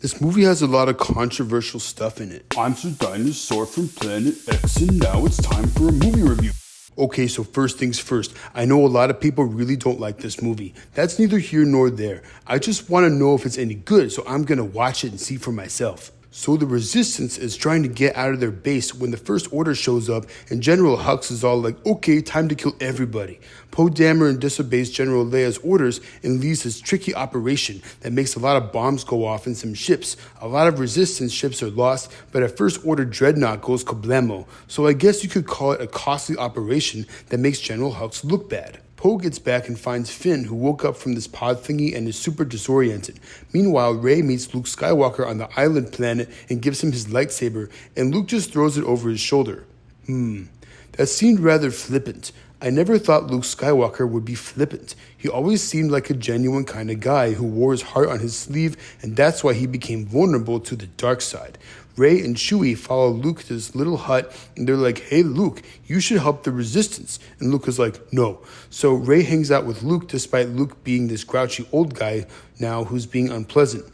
This movie has a lot of controversial stuff in it. I'm Sir Dinosaur from Planet X, and now it's time for a movie review. Okay, so first things first, I know a lot of people really don't like this movie. That's neither here nor there. I just want to know if it's any good, so I'm gonna watch it and see for myself. So the Resistance is trying to get out of their base when the First Order shows up, and General Hux is all like, okay, time to kill everybody. Poe Dameron disobeys General Leia's orders and leads this tricky operation that makes a lot of bombs go off in some ships. A lot of Resistance ships are lost, but a First Order dreadnought goes kablamo. So I guess you could call it a costly operation that makes General Hux look bad. Poe gets back and finds Finn, who woke up from this pod thingy and is super disoriented. Meanwhile, Rey meets Luke Skywalker on the island planet and gives him his lightsaber, and Luke just throws it over his shoulder. That seemed rather flippant. I never thought Luke Skywalker would be flippant. He always seemed like a genuine kind of guy who wore his heart on his sleeve, and that's why he became vulnerable to the dark side. Rey and Chewie follow Luke to this little hut, and they're like, hey Luke, you should help the Resistance. And Luke is like, no. So Rey hangs out with Luke despite Luke being this grouchy old guy now who's being unpleasant.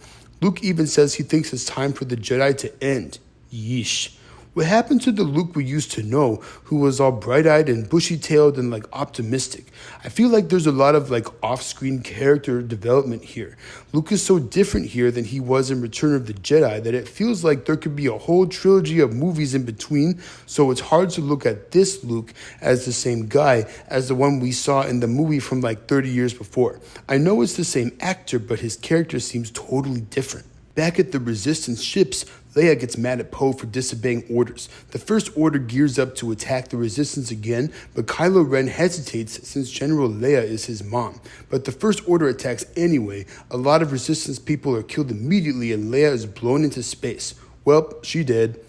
Luke even says he thinks it's time for the Jedi to end. Yeesh. What happened to the Luke we used to know, who was all bright-eyed and bushy-tailed and optimistic? I feel like there's a lot of off-screen character development here. Luke is so different here than he was in Return of the Jedi that it feels like there could be a whole trilogy of movies in between, so it's hard to look at this Luke as the same guy as the one we saw in the movie from 30 years before. I know it's the same actor, but his character seems totally different. Back at the Resistance ships, Leia gets mad at Poe for disobeying orders. The First Order gears up to attack the Resistance again, but Kylo Ren hesitates since General Leia is his mom. But the First Order attacks anyway. A lot of Resistance people are killed immediately and Leia is blown into space. Well, she did.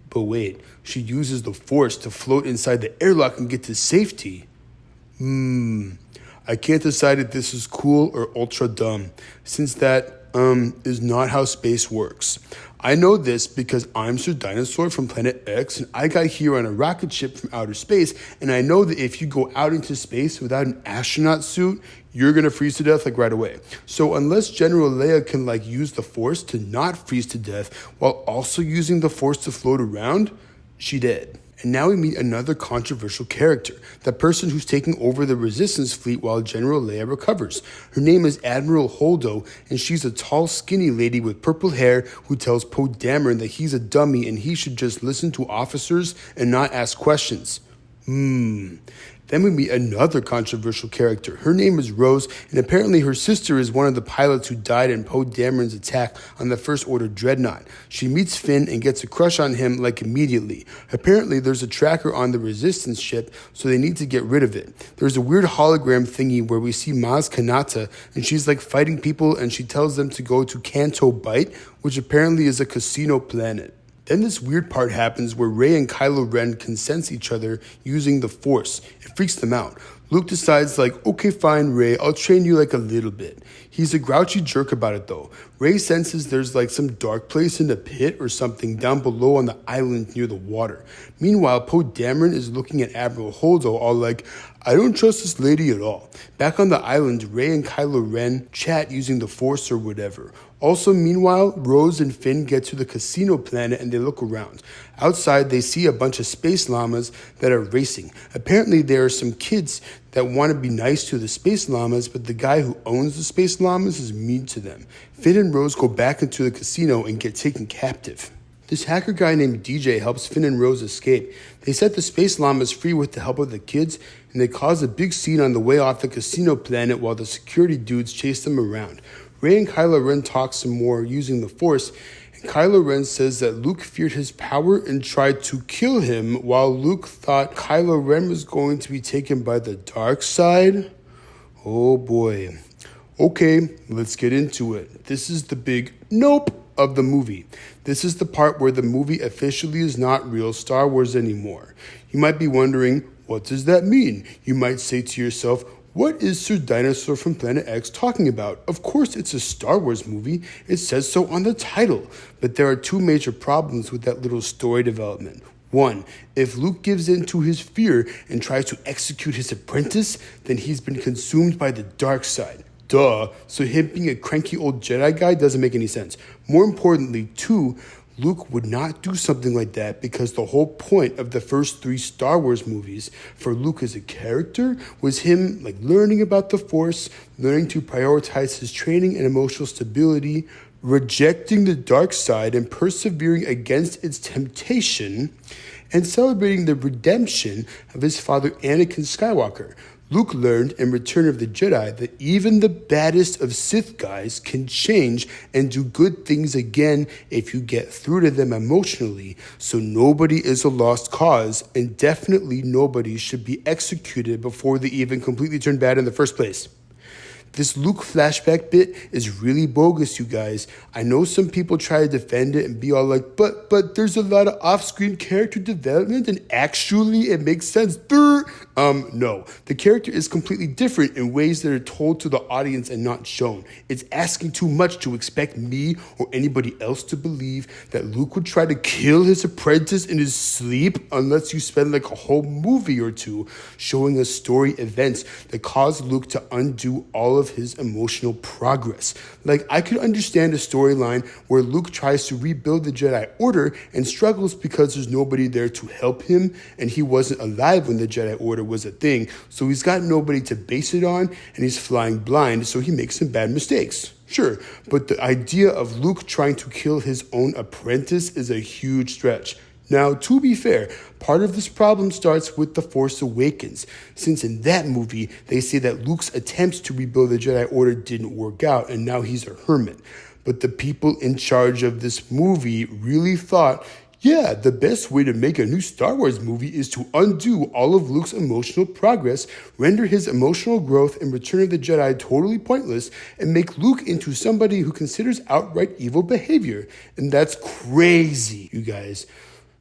But wait, she uses the Force to float inside the airlock and get to safety. I can't decide if this is cool or ultra dumb, since that is not how space works. I know this because I'm Sir Dinosaur from Planet X, and I got here on a rocket ship from outer space, and I know that if you go out into space without an astronaut suit, you're gonna freeze to death right away. So unless General Leia can use the Force to not freeze to death while also using the Force to float around, she did. And now we meet another controversial character, the person who's taking over the Resistance fleet while General Leia recovers. Her name is Admiral Holdo, and she's a tall, skinny lady with purple hair who tells Poe Dameron that he's a dummy and he should just listen to officers and not ask questions. Then we meet another controversial character. Her name is Rose, and apparently her sister is one of the pilots who died in Poe Dameron's attack on the First Order dreadnought. She meets Finn and gets a crush on him immediately. Apparently there's a tracker on the Resistance ship, so they need to get rid of it. There's a weird hologram thingy where we see Maz Kanata, and she's fighting people, and she tells them to go to Canto Bight, which apparently is a casino planet. Then this weird part happens where Rey and Kylo Ren can sense each other using the Force. It freaks them out. Luke decides okay fine Rey, I'll train you a little bit. He's a grouchy jerk about it though. Rey senses there's some dark place in the pit or something down below on the island near the water. Meanwhile, Poe Dameron is looking at Admiral Holdo all I don't trust this lady at all. Back on the island, Rey and Kylo Ren chat using the Force or whatever. Also, meanwhile, Rose and Finn get to the casino planet and they look around. Outside, they see a bunch of space llamas that are racing. Apparently, there are some kids that want to be nice to the space llamas, but the guy who owns the space llamas is mean to them. Finn and Rose go back into the casino and get taken captive. This hacker guy named DJ helps Finn and Rose escape. They set the space llamas free with the help of the kids, and they cause a big scene on the way off the casino planet while the security dudes chase them around. Rey and Kylo Ren talk some more using the Force, and Kylo Ren says that Luke feared his power and tried to kill him, while Luke thought Kylo Ren was going to be taken by the dark side. Oh boy. Okay, let's get into it. This is the big nope of the movie. This is the part where the movie officially is not real Star Wars anymore. You might be wondering, what does that mean? You might say to yourself, what is Sir Dinosaur from Planet X talking about? Of course it's a Star Wars movie. It says so on the title. But there are two major problems with that little story development. One, if Luke gives in to his fear and tries to execute his apprentice, then he's been consumed by the dark side. duh. So him being a cranky old Jedi guy doesn't make any sense. More importantly, too, Luke would not do something like that because the whole point of the first 3 Star Wars movies for Luke as a character was him learning about the Force, learning to prioritize his training and emotional stability, rejecting the dark side and persevering against its temptation, and celebrating the redemption of his father Anakin Skywalker. Luke learned in Return of the Jedi that even the baddest of Sith guys can change and do good things again if you get through to them emotionally, so nobody is a lost cause, and definitely nobody should be executed before they even completely turn bad in the first place. This Luke flashback bit is really bogus, you guys. I know some people try to defend it and be all like, but there's a lot of off-screen character development and actually it makes sense. No. The character is completely different in ways that are told to the audience and not shown. It's asking too much to expect me or anybody else to believe that Luke would try to kill his apprentice in his sleep unless you spend a whole movie or two showing us story events that cause Luke to undo all of his emotional progress. I could understand a storyline where Luke tries to rebuild the Jedi Order and struggles because there's nobody there to help him and he wasn't alive when the Jedi Order was a thing, so he's got nobody to base it on and he's flying blind, so he makes some bad mistakes. Sure, but the idea of Luke trying to kill his own apprentice is a huge stretch. Now, to be fair, part of this problem starts with The Force Awakens, since in that movie, they say that Luke's attempts to rebuild the Jedi Order didn't work out, and now he's a hermit. But the people in charge of this movie really thought, yeah, the best way to make a new Star Wars movie is to undo all of Luke's emotional progress, render his emotional growth in Return of the Jedi totally pointless, and make Luke into somebody who considers outright evil behavior. And that's crazy, you guys.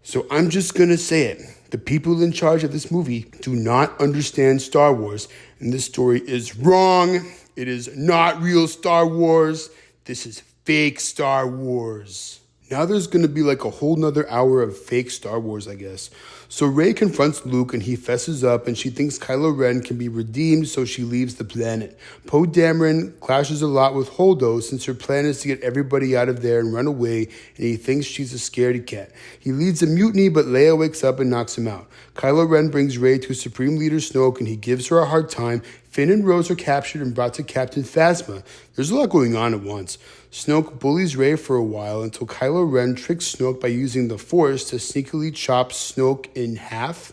So I'm just going to say it. The people in charge of this movie do not understand Star Wars, and this story is wrong. It is not real Star Wars. This is fake Star Wars. Now there's going to be a whole nother hour of fake Star Wars, I guess. So Rey confronts Luke and he fesses up and she thinks Kylo Ren can be redeemed, so she leaves the planet. Poe Dameron clashes a lot with Holdo since her plan is to get everybody out of there and run away, and he thinks she's a scaredy cat. He leads a mutiny, but Leia wakes up and knocks him out. Kylo Ren brings Rey to Supreme Leader Snoke and he gives her a hard time. Finn and Rose are captured and brought to Captain Phasma. There's a lot going on at once. Snoke bullies Rey for a while until Kylo Ren tricks Snoke by using the Force to sneakily chop Snoke in half.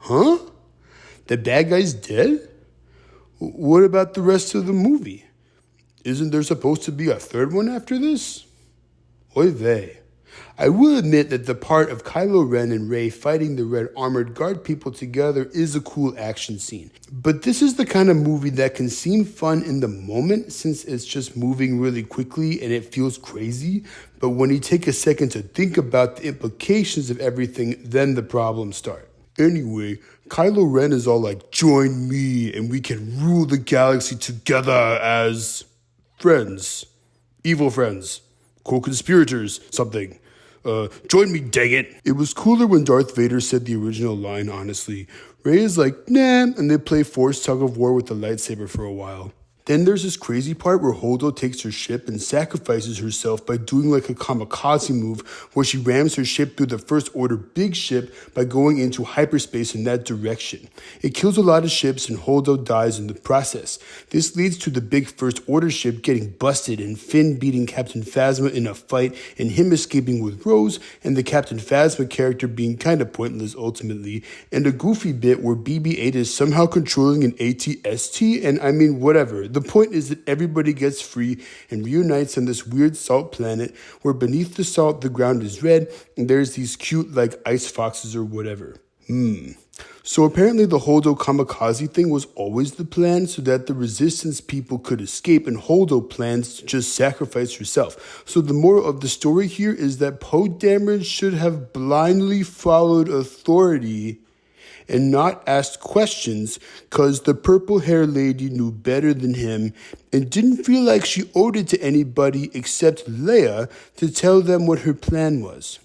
Huh? The bad guy's dead? What about the rest of the movie? Isn't there supposed to be a third one after this? Oy vey. I will admit that the part of Kylo Ren and Rey fighting the Red Armored Guard people together is a cool action scene. But this is the kind of movie that can seem fun in the moment since it's just moving really quickly and it feels crazy. But when you take a second to think about the implications of everything, then the problems start. Anyway, Kylo Ren is all like, join me and we can rule the galaxy together as friends. Evil friends. Co-conspirators. Something. Join me, dang it. It was cooler when Darth Vader said the original line, honestly. Rey is like, nah, and they play Force tug of war with the lightsaber for a while. Then there's this crazy part where Holdo takes her ship and sacrifices herself by doing a kamikaze move where she rams her ship through the First Order big ship by going into hyperspace in that direction. It kills a lot of ships and Holdo dies in the process. This leads to the big First Order ship getting busted and Finn beating Captain Phasma in a fight and him escaping with Rose and the Captain Phasma character being kind of pointless ultimately, and a goofy bit where BB-8 is somehow controlling an AT-ST, and I mean whatever. The point is that everybody gets free and reunites on this weird salt planet where beneath the salt the ground is red and there's these cute ice foxes or whatever. So apparently the Holdo kamikaze thing was always the plan so that the resistance people could escape, and Holdo plans to just sacrifice herself. So the moral of the story here is that Poe Dameron should have blindly followed authority and not asked questions because the purple-haired lady knew better than him and didn't feel like she owed it to anybody except Leia to tell them what her plan was.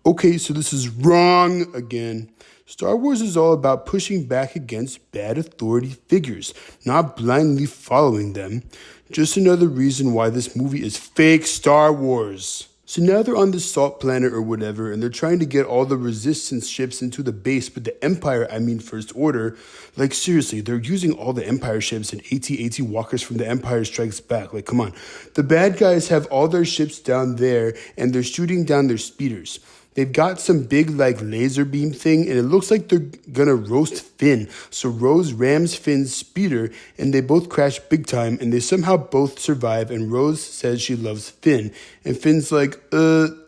Okay, so this is wrong again. Star Wars is all about pushing back against bad authority figures, not blindly following them. Just another reason why this movie is fake Star Wars. So now they're on this salt planet or whatever, and they're trying to get all the resistance ships into the base, but the Empire, First Order, like seriously, they're using all the Empire ships and AT-AT walkers from the Empire Strikes Back. Like, come on. The bad guys have all their ships down there, and they're shooting down their speeders. They've got some big laser beam thing, and it looks like they're gonna roast Finn. So Rose rams Finn's speeder, and they both crash big time, and they somehow both survive, and Rose says she loves Finn. And Finn's like,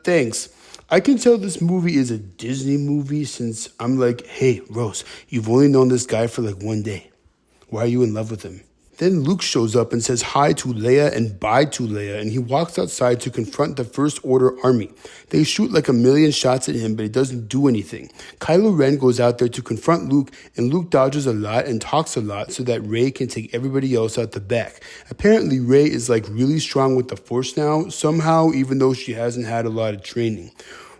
thanks. I can tell this movie is a Disney movie since I'm like, hey, Rose, you've only known this guy for 1 day. Why are you in love with him? Then Luke shows up and says hi to Leia and bye to Leia, and he walks outside to confront the First Order army. They shoot 1,000,000 shots at him, but he doesn't do anything. Kylo Ren goes out there to confront Luke, and Luke dodges a lot and talks a lot so that Rey can take everybody else out the back. Apparently, Rey is really strong with the Force now, somehow, even though she hasn't had a lot of training.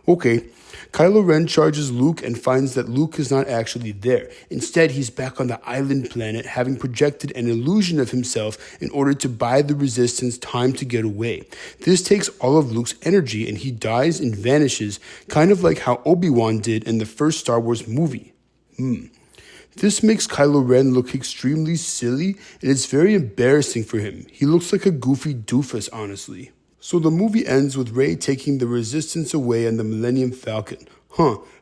Okay. Kylo Ren charges Luke and finds that Luke is not actually there. Instead, he's back on the island planet, having projected an illusion of himself in order to buy the Resistance time to get away. This takes all of Luke's energy, and he dies and vanishes, kind of like how Obi-Wan did in the first Star Wars movie. This makes Kylo Ren look extremely silly, and it's very embarrassing for him. He looks like a goofy doofus, honestly. So the movie ends with Rey taking the Resistance away on the Millennium Falcon.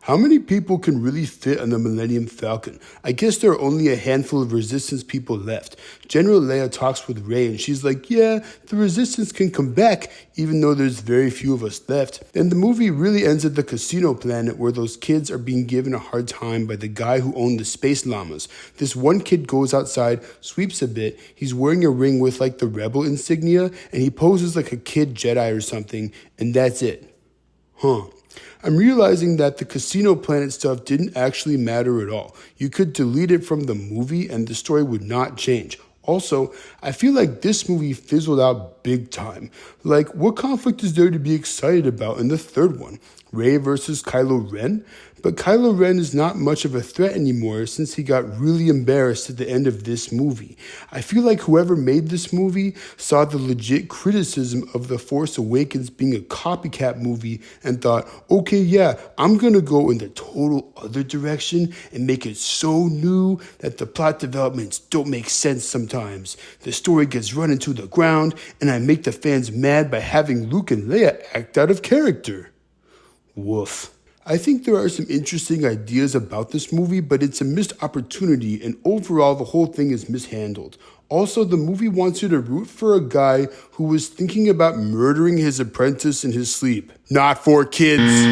How many people can really fit on the Millennium Falcon? I guess there are only a handful of Resistance people left. General Leia talks with Rey and she's like, yeah, the Resistance can come back, even though there's very few of us left. And the movie really ends at the casino planet where those kids are being given a hard time by the guy who owned the space llamas. This one kid goes outside, sweeps a bit, he's wearing a ring with the rebel insignia, and he poses like a kid Jedi or something, and that's it. I'm realizing that the casino planet stuff didn't actually matter at all. You could delete it from the movie and the story would not change. Also, I feel like this movie fizzled out big time. What conflict is there to be excited about in the third one? Rey versus Kylo Ren? But Kylo Ren is not much of a threat anymore since he got really embarrassed at the end of this movie. I feel like whoever made this movie saw the legit criticism of The Force Awakens being a copycat movie and thought, okay, yeah, I'm gonna go in the total other direction and make it so new that the plot developments don't make sense sometimes. The story gets run into the ground and I make the fans mad by having Luke and Leia act out of character. Woof. I think there are some interesting ideas about this movie, but it's a missed opportunity, and overall the whole thing is mishandled. Also, the movie wants you to root for a guy who was thinking about murdering his apprentice in his sleep. Not for kids.